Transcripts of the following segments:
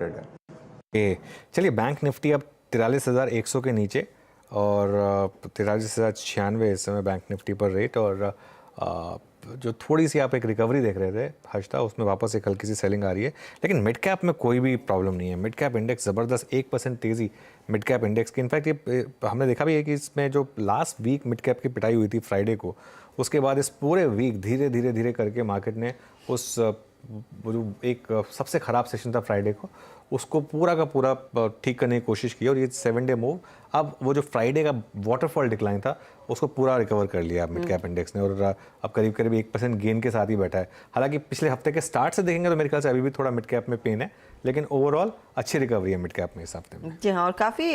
है। चलिए, bank Nifty अब 43,100 के नीचे और 43,096 इस समय बैंक निफ्टी पर रेट। और जो थोड़ी सी आप एक रिकवरी देख रहे थे हर्षदा, उसमें वापस एक हल्की सी सेलिंग आ रही है, लेकिन मिड कैप में कोई भी प्रॉब्लम नहीं है। मिड कैप इंडेक्स ज़बरदस्त 1% तेज़ी मिड कैप इंडेक्स की। इनफैक्ट ये हमने देखा भी है कि इसमें जो लास्ट वीक मिड कैप की पिटाई हुई थी फ्राइडे को, उसके बाद इस पूरे वीक धीरे धीरे धीरे करके मार्केट ने उस वो जो एक सबसे ख़राब सेशन था फ्राइडे को, उसको पूरा का पूरा ठीक करने की कोशिश की। और ये 7 डे मूव, अब वो जो फ्राइडे का वाटरफॉल डिक्लाइन था उसको पूरा रिकवर कर लिया मिड कैप इंडेक्स ने, और अब करीब करीब 1% गेन के साथ ही बैठा है। हालांकि पिछले हफ्ते के स्टार्ट से देखेंगे तो मेरे ख्याल से अभी भी थोड़ा मिड कैप में पेन है, लेकिन ओवरऑल अच्छी रिकवरी है मिड कैप में इस हफ्ते में। जी हाँ, और काफ़ी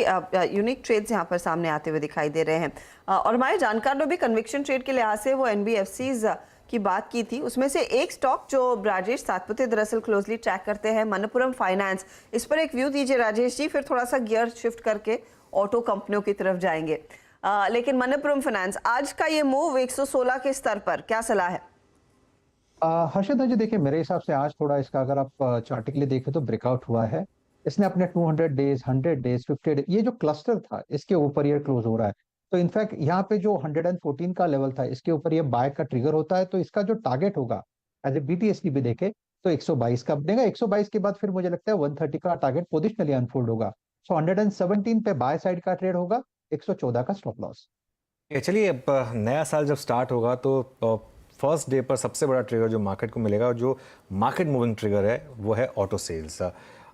यूनिक ट्रेड्स यहाँ पर सामने आते हुए दिखाई दे रहे हैं। और हमारे जानकार ने भी कन्विक्शन ट्रेड के लिहाज से वो एनबीएफसीज की बात की थी। उसमें से एक स्टॉक जो राजेश सातपुते दरअसल क्लोजली ट्रैक करते हैं, मनप्पुरम फाइनेंस, इस पर एक व्यू दीजिए राजेश जी, फिर थोड़ा सा गियर शिफ्ट करके ऑटो कंपनियों की तरफ जाएंगे। लेकिन मनप्पुरम फाइनेंस आज का ये मूव 116 के स्तर पर, क्या सलाह है? हर्षद जी, देखिए मेरे हिसाब से आज थोड़ा इसका अगर आप चार्टिकली देखें तो ब्रेकआउट हुआ है। इसने अपने 200 डेज, 100 डेज, 50 डेज, ये जो क्लस्टर था इसके ऊपर ये क्लोज हो रहा है। तो इनफैक्ट यहाँ पे जो 114 का लेवल था इसके ऊपर ये बाय का ट्रिगर होता है। तो इसका जो टारगेट होगा एज ए बीटीएसडी भी देखे तो 122 का बनेगा। 122 के बाद फिर मुझे लगता है 130 का टारगेट पोजिशनली अनफोल्ड होगा। सो 117 पे बाय साइड का ट्रेड होगा, 114 का स्टॉप लॉस। चलिए, अब नया साल जब स्टार्ट होगा तो फर्स्ट डे पर सबसे बड़ा ट्रिगर जो मार्केट को मिलेगा, जो मार्केट मूविंग ट्रिगर है, वो है ऑटो सेल्स।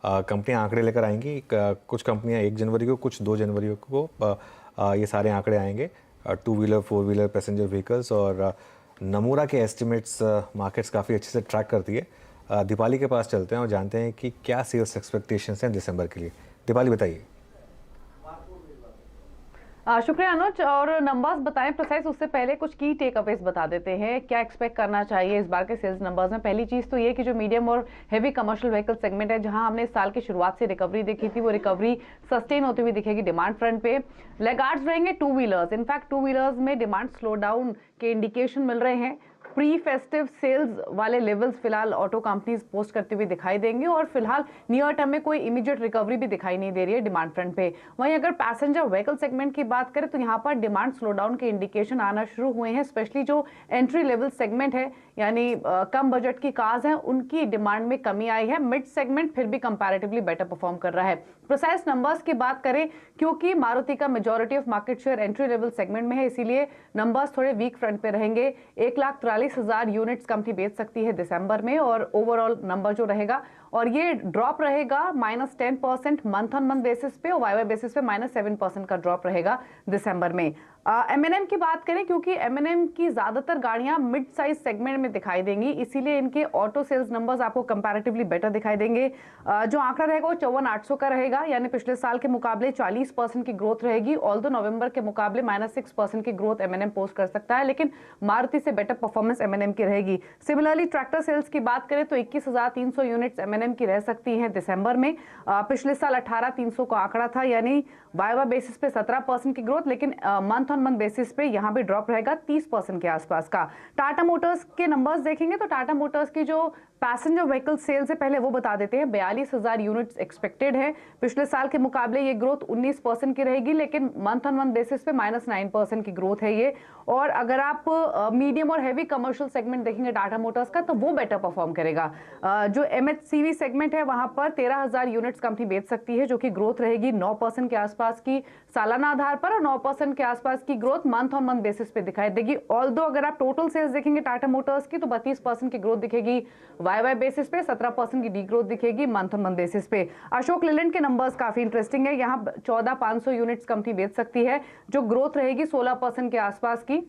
कंपनियां आंकड़े लेकर आएंगी। कुछ कंपनियां 1 जनवरी को, कुछ 2 जनवरी को ये सारे आंकड़े आएंगे। 2 व्हीलर, 4 व्हीलर, पैसेंजर व्हीकल्स। और नमूरा के एस्टिमेट्स मार्केट्स काफ़ी अच्छे से ट्रैक करती है। दीपाली के पास चलते हैं और जानते हैं कि क्या सेल्स एक्सपेक्टेशंस हैं दिसंबर के लिए। दीपाली, बताइए। शुक्रिया अनुज, और नंबर्स बताएं प्रिसाइज, उससे पहले कुछ की टेक अवेज बता देते हैं। क्या एक्सपेक्ट करना चाहिए इस बार के सेल्स नंबर्स में? पहली चीज तो ये कि जो मीडियम और हेवी कमर्शियल व्हीकल सेगमेंट है, जहां हमने इस साल की शुरुआत से रिकवरी देखी थी, वो रिकवरी सस्टेन होती हुई दिखेगी डिमांड फ्रंट पे। लेगार्ड्स रहेंगे two wheelers. In fact two wheelers में डिमांड स्लो डाउन के इंडिकेशन मिल रहे हैं। प्री फेस्टिव सेल्स वाले लेवल्स फिलहाल ऑटो कंपनीज पोस्ट करते हुए दिखाई देंगे, और फिलहाल नियर टर्म में कोई इमीडिएट रिकवरी भी दिखाई नहीं दे रही है डिमांड फ्रंट पे। वहीं अगर पैसेंजर व्हीकल सेगमेंट की बात करें तो यहाँ पर डिमांड स्लो डाउन के इंडिकेशन आना शुरू हुए हैं। स्पेशली जो एंट्री लेवल सेगमेंट है, यानी कम बजट की कार्स हैं, उनकी डिमांड में कमी आई है। मिड सेगमेंट फिर भी कंपैरेटिवली बेटर परफॉर्म कर रहा है। प्रिसाइज नंबर्स की बात करें, क्योंकि मारुति का majority of market share entry level segment में है, इसीलिए नंबर्स थोड़े वीक फ्रंट पे रहेंगे। 1,43,000 यूनिट्स कंपनी बेच सकती है दिसंबर में, और ओवरऑल नंबर जो रहेगा, और ये ड्रॉप रहेगा -10% मंथ ऑन मंथ बेसिस पे, और वाई बेसिस पे -7% का ड्रॉप रहेगा दिसंबर में। M&M की बात करें, क्योंकि M&M की ज्यादातर गाड़ियां मिड साइज सेगमेंट में दिखाई देंगी, इसीलिए इनके ऑटो सेल्स नंबर्स आपको कंपैरेटिवली बेटर दिखाई देंगे। जो आंकड़ा रहेगा वो 54,800 का रहेगा, यानी पिछले साल के मुकाबले 40% की ग्रोथ रहेगी। ऑल्दो नवंबर के मुकाबले -6% की ग्रोथ M&M पोस्ट कर सकता है, लेकिन मारुति से बेटर परफॉर्मेंस M&M की रहेगी। सिमिलरली ट्रैक्टर सेल्स की बात करें तो 21,300 यूनिट्स M&M की रह सकती है दिसंबर में। पिछले साल 18,300 का आंकड़ा था, यानी वाई बेसिस पे 17% की ग्रोथ, लेकिन मंथ ऑन मंथ बेसिस पे यहां भी ड्रॉप रहेगा 30% के आसपास का। टाटा मोटर्स के नंबर्स देखेंगे तो टाटा मोटर्स की जो पैसेंजर व्हीकल सेल्स है, पहले वो बता देते हैं। 42,000 यूनिट्स एक्सपेक्टेड है। पिछले साल के मुकाबले ये ग्रोथ 19% की रहेगी, लेकिन मंथ ऑन मंथ बेसिस पे -9% की ग्रोथ है ये। और अगर आप मीडियम और हैवी कमर्शियल सेगमेंट देखेंगे टाटा मोटर्स का, तो वो बेटर परफॉर्म करेगा। जो MHCV सेगमेंट है, वहां पर 13,000 यूनिट्स कंपनी बेच सकती है, जो कि ग्रोथ रहेगी 9% के आसपास की सालाना आधार पर, और 9% के आसपास की growth month on month basis पे दिखाई देगी। ऑल्दो अगर आप टोटल सेल्स देखेंगे टाटा मोटर्स की, तो 32% की ग्रोथ दिखेगी वाई बेसिस पे, 17% की डी ग्रोथ दिखेगी मंथ ऑन मंथ बेसिस पे। अशोक लेलैंड के नंबर्स काफी इंटरेस्टिंग है। यहाँ 14,500 यूनिट्स कंपनी बेच सकती है, जो ग्रोथ रहेगी 16% के आसपास की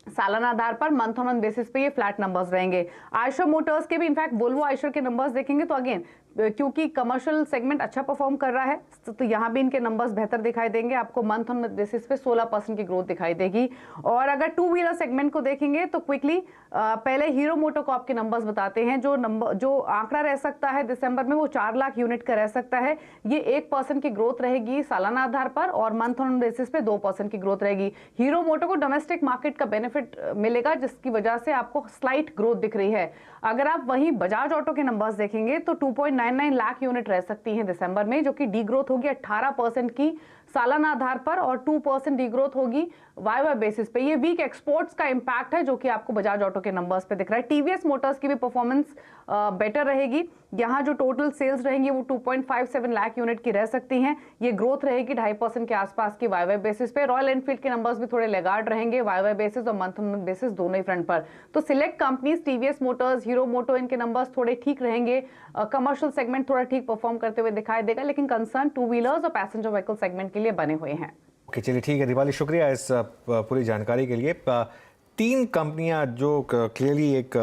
सालाना आधार पर। मंथ ऑन मंथ बेसिस पे ये फ्लैट नंबर्स रहेंगे। आयशर मोटर्स के भी, इनफैक्ट वोल्वो आयशर के नंबर्स देखेंगे तो अगेन, क्योंकि कमर्शियल सेगमेंट अच्छा परफॉर्म कर रहा है, तो यहाँ भी इनके नंबर्स बेहतर दिखाई देंगे। आपको मंथ ऑन बेसिस पे 16% की ग्रोथ दिखाई देगी। और अगर टू व्हीलर सेगमेंट को देखेंगे तो क्विकली पहले हीरो मोटोकॉर्प के नंबर्स बताते हैं। जो आंकड़ा रह सकता है दिसंबर में, वो 4 लाख यूनिट का रह सकता है। ये 1% की ग्रोथ रहेगी सालाना आधार पर, और मंथ ऑन बेसिस पे 2% की ग्रोथ रहेगी। हीरो मोटो को डोमेस्टिक मार्केट का बेनिफिट मिलेगा, जिसकी वजह से आपको स्लाइट ग्रोथ दिख रही है। अगर आप वहीं बजाज ऑटो के नंबर्स देखेंगे तो 2.9 99 लाख यूनिट रह सकती हैं दिसंबर में, जो कि डी ग्रोथ होगी 18% की सालाना आधार पर और 2% डी ग्रोथ होगी वाई बेसिस पे। ये वीक एक्सपोर्ट्स का इंपैक्ट है जो कि आपको बजाज ऑटो के नंबर्स पे दिख रहा है। टीवीएस मोटर्स की भी परफॉर्मेंस बेटर रहेगी। यहाँ जो टोटल सेल्स रहेंगी वो 2.57 लाख यूनिट की रह सकती हैं। ये ग्रोथ रहेगी 2.5% के आसपास की वाई बेसिस पे। रॉयल एनफील्ड के नंबर्स भी थोड़े लेगार्ड रहेंगे वाई बेसिस और मंथ मंथ बेसिस दोनों ही फ्रंट पर। तो select companies TVS Motors, Hero Moto, इनके नंबर्स थोड़े ठीक रहेंगे। कमर्शियल सेगमेंट थोड़ा ठीक परफॉर्म करते हुए दिखाई देगा, लेकिन कंसर्न टू व्हीलर्स और पैसेंजर व्हीकल सेगमेंट के लिए बने हुए हैं। ओके, चलिए ठीक है दीपाली, शुक्रिया इस पूरी जानकारी के लिए। 3 कंपनियां जो क्लियरली एक